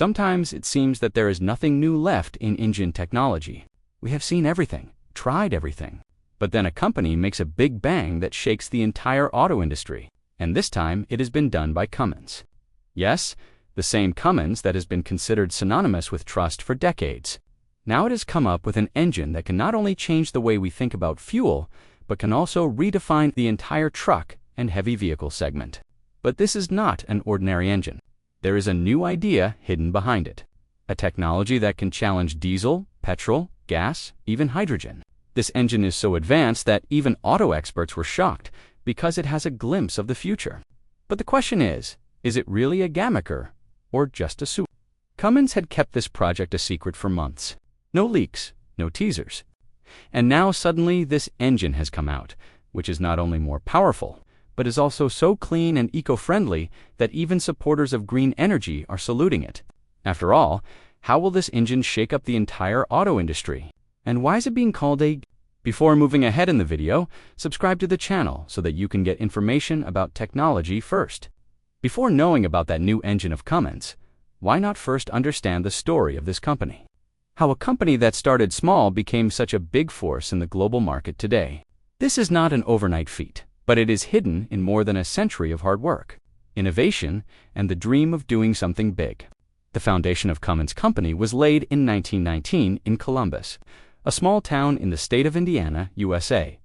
Sometimes it seems that there is nothing new left in engine technology. We have seen everything, tried everything. But then a company makes a big bang that shakes the entire auto industry, and this time it has been done by Cummins. Yes, the same Cummins that has been considered synonymous with trust for decades. Now it has come up with an engine that can not only change the way we think about fuel, but can also redefine the entire truck and heavy vehicle segment. But this is not an ordinary engine. There is a new idea hidden behind it. A technology that can challenge diesel, petrol, gas, even hydrogen. This engine is so advanced that even auto experts were shocked because it has a glimpse of the future. But the question is it really a gamicker or just a suit? Cummins had kept this project a secret for months. No leaks, no teasers. And now suddenly this engine has come out, which is not only more powerful, but is also so clean and eco-friendly that even supporters of green energy are saluting it. After all, how will this engine shake up the entire auto industry? And why is it being called a... Before moving ahead in the video, subscribe to the channel so that you can get information about technology first. Before knowing about that new engine of Cummins, why not first understand the story of this company? How a company that started small became such a big force in the global market today. This is not an overnight feat, but it is hidden in more than a century of hard work, innovation, and the dream of doing something big. The foundation of Cummins Company was laid in 1919 in Columbus, a small town in the state of Indiana, USA.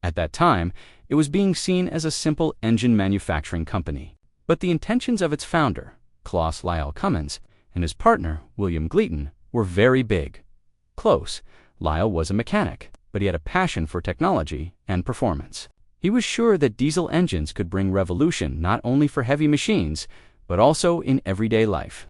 At that time, it was being seen as a simple engine manufacturing company. But the intentions of its founder, Claus Lyle Cummins, and his partner, William Gleaton, were very big. Close, Lyle was a mechanic, but he had a passion for technology and performance. He was sure that diesel engines could bring revolution not only for heavy machines, but also in everyday life.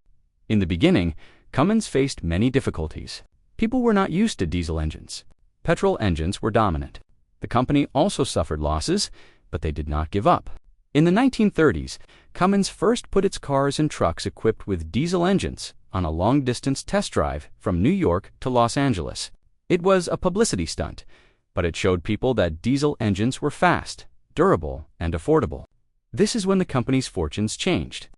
In the beginning, Cummins faced many difficulties. People were not used to diesel engines. Petrol engines were dominant. The company also suffered losses, but they did not give up. In the 1930s, Cummins first put its cars and trucks equipped with diesel engines on a long-distance test drive from New York to Los Angeles. It was a publicity stunt, but it showed people that diesel engines were fast, durable, and affordable. This is when the company's fortunes changed.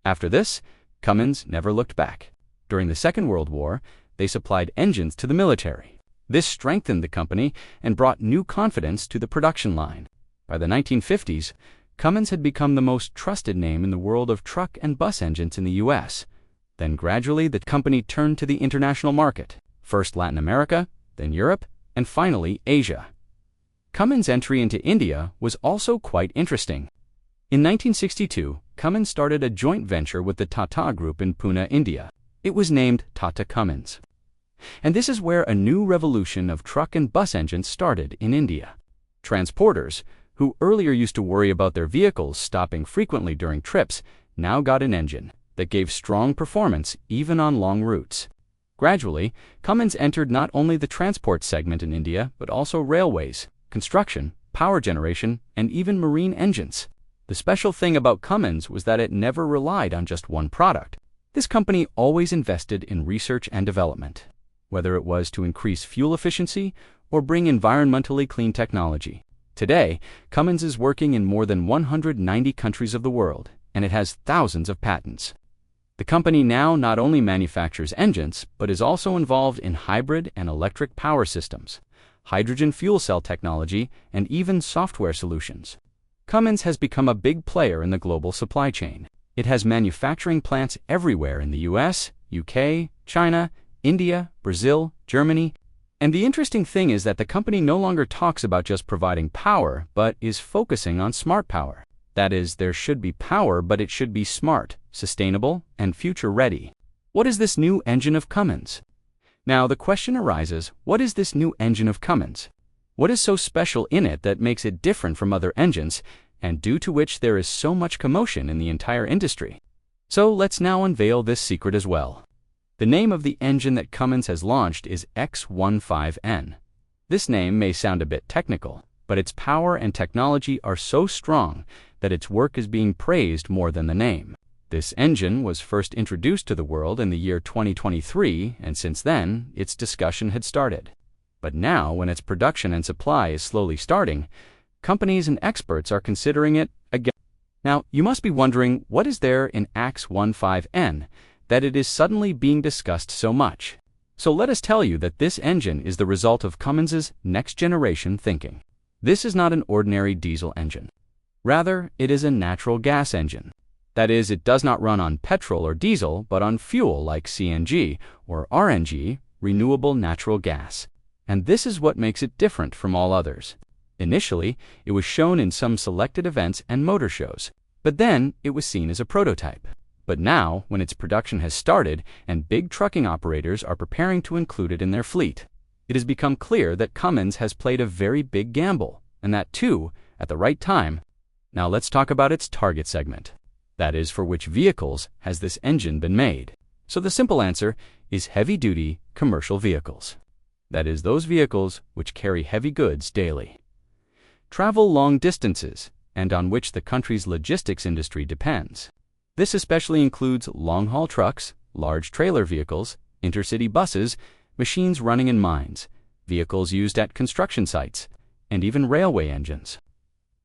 After this, Cummins never looked back. During the Second World War, they supplied engines to the military. This strengthened the company and brought new confidence to the production line. By the 1950s, Cummins had become the most trusted name in the world of truck and bus engines in the U.S. Then gradually the company turned to the international market, first Latin America, then Europe, and finally Asia. Cummins' entry into India was also quite interesting. In 1962, Cummins started a joint venture with the Tata Group in Pune, India. It was named Tata Cummins. And this is where a new revolution of truck and bus engines started in India. Transporters, who earlier used to worry about their vehicles stopping frequently during trips, now got an engine that gave strong performance even on long routes. Gradually, Cummins entered not only the transport segment in India, but also railways, construction, power generation, and even marine engines. The special thing about Cummins was that it never relied on just one product. This company always invested in research and development, whether it was to increase fuel efficiency or bring environmentally clean technology. Today, Cummins is working in more than 190 countries of the world, and it has thousands of patents. The company now not only manufactures engines, but is also involved in hybrid and electric power systems, hydrogen fuel cell technology, and even software solutions. Cummins has become a big player in the global supply chain. It has manufacturing plants everywhere in the US, UK, China, India, Brazil, Germany. And the interesting thing is that the company no longer talks about just providing power, but is focusing on smart power. That is, there should be power, but it should be smart, sustainable, and future-ready. What is this new engine of Cummins? Now, the question arises, what is this new engine of Cummins? What is so special in it that makes it different from other engines, and due to which there is so much commotion in the entire industry? So let's now unveil this secret as well. The name of the engine that Cummins has launched is X15N. This name may sound a bit technical, but its power and technology are so strong that its work is being praised more than the name. This engine was first introduced to the world in the year 2023, and since then, its discussion had started. But now, when its production and supply is slowly starting, companies and experts are considering it again. Now, you must be wondering, what is there in X15N that it is suddenly being discussed so much. So let us tell you that this engine is the result of Cummins's next-generation thinking. This is not an ordinary diesel engine. Rather, it is a natural gas engine. That is, it does not run on petrol or diesel, but on fuel like CNG or RNG, renewable natural gas. And this is what makes it different from all others. Initially, it was shown in some selected events and motor shows, but then it was seen as a prototype. But now, when its production has started and big trucking operators are preparing to include it in their fleet, it has become clear that Cummins has played a very big gamble, and that too, at the right time. Now let's talk about its target segment. That is, for which vehicles has this engine been made? So the simple answer is heavy-duty commercial vehicles. That is, those vehicles which carry heavy goods daily, travel long distances, and on which the country's logistics industry depends. This especially includes long-haul trucks, large trailer vehicles, intercity buses, machines running in mines, vehicles used at construction sites, and even railway engines.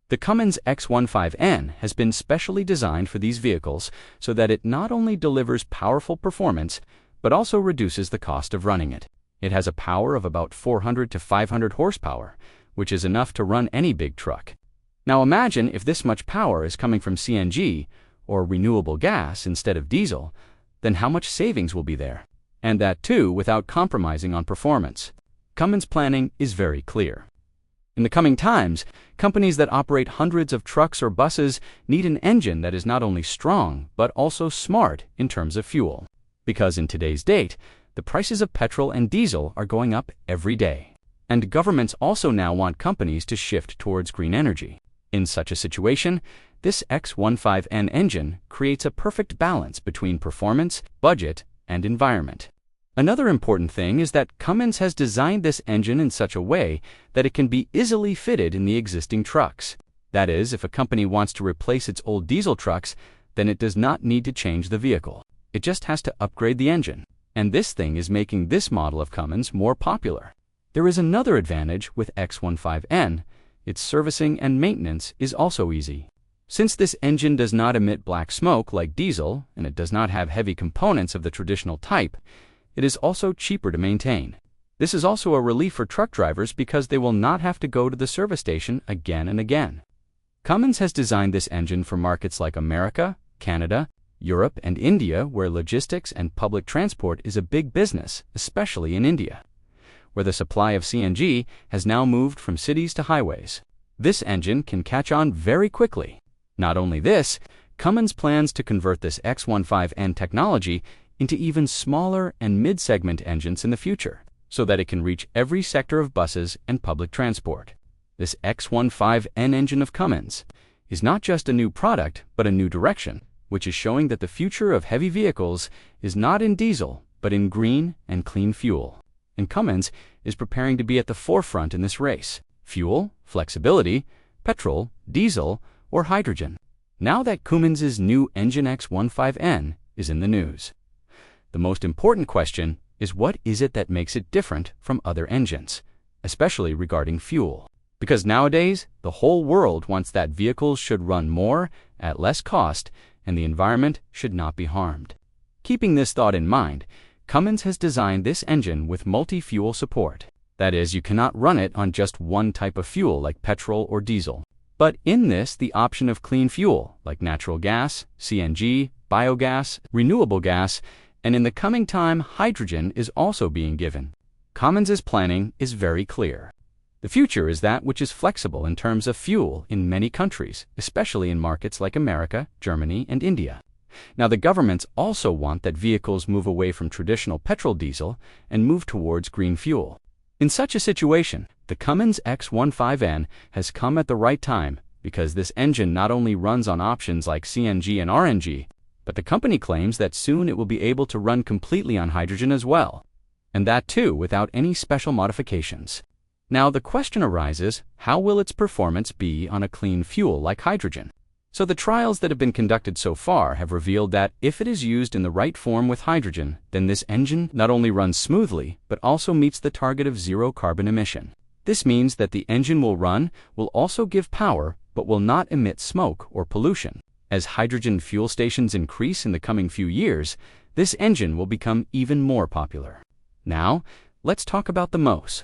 The Cummins X15N has been specially designed for these vehicles so that it not only delivers powerful performance, but also reduces the cost of running it. It has a power of about 400 to 500 horsepower, which is enough to run any big truck. Now imagine if this much power is coming from CNG, or renewable gas instead of diesel, then how much savings will be there? And that too without compromising on performance. Cummins' planning is very clear. In the coming times, companies that operate hundreds of trucks or buses need an engine that is not only strong, but also smart in terms of fuel. Because in today's date, the prices of petrol and diesel are going up every day. And governments also now want companies to shift towards green energy. In such a situation, this X15N engine creates a perfect balance between performance, budget, and environment. Another important thing is that Cummins has designed this engine in such a way that it can be easily fitted in the existing trucks. That is, if a company wants to replace its old diesel trucks, then it does not need to change the vehicle. It just has to upgrade the engine. And this thing is making this model of Cummins more popular. There is another advantage with X15N. Its servicing and maintenance is also easy. Since this engine does not emit black smoke like diesel, and it does not have heavy components of the traditional type, it is also cheaper to maintain. This is also a relief for truck drivers because they will not have to go to the service station again and again. Cummins has designed this engine for markets like America, Canada, Europe, and India, where logistics and public transport is a big business, especially in India, where the supply of CNG has now moved from cities to highways. This engine can catch on very quickly. Not only this, Cummins plans to convert this X15N technology into even smaller and mid-segment engines in the future, so that it can reach every sector of buses and public transport. This X15N engine of Cummins is not just a new product, but a new direction, which is showing that the future of heavy vehicles is not in diesel, but in green and clean fuel. And Cummins is preparing to be at the forefront in this race. Fuel, flexibility, petrol, diesel, or hydrogen. Now that Cummins' new engine X15N is in the news, the most important question is, what is it that makes it different from other engines, especially regarding fuel? Because nowadays, the whole world wants that vehicles should run more at less cost and the environment should not be harmed. Keeping this thought in mind, Cummins has designed this engine with multi-fuel support. That is, you cannot run it on just one type of fuel like petrol or diesel. But in this, the option of clean fuel like natural gas, CNG, biogas, renewable gas, and in the coming time, hydrogen is also being given. Cummins' planning is very clear. The future is that which is flexible in terms of fuel in many countries, especially in markets like America, Germany, and India. Now, the governments also want that vehicles move away from traditional petrol diesel and move towards green fuel. In such a situation, the Cummins X15N has come at the right time because this engine not only runs on options like CNG and RNG, but the company claims that soon it will be able to run completely on hydrogen as well, and that too without any special modifications. Now the question arises, how will its performance be on a clean fuel like hydrogen? So the trials that have been conducted so far have revealed that if it is used in the right form with hydrogen, then this engine not only runs smoothly, but also meets the target of zero carbon emission. This means that the engine will also give power, but will not emit smoke or pollution. As hydrogen fuel stations increase in the coming few years, this engine will become even more popular. Now, let's talk about the MOS,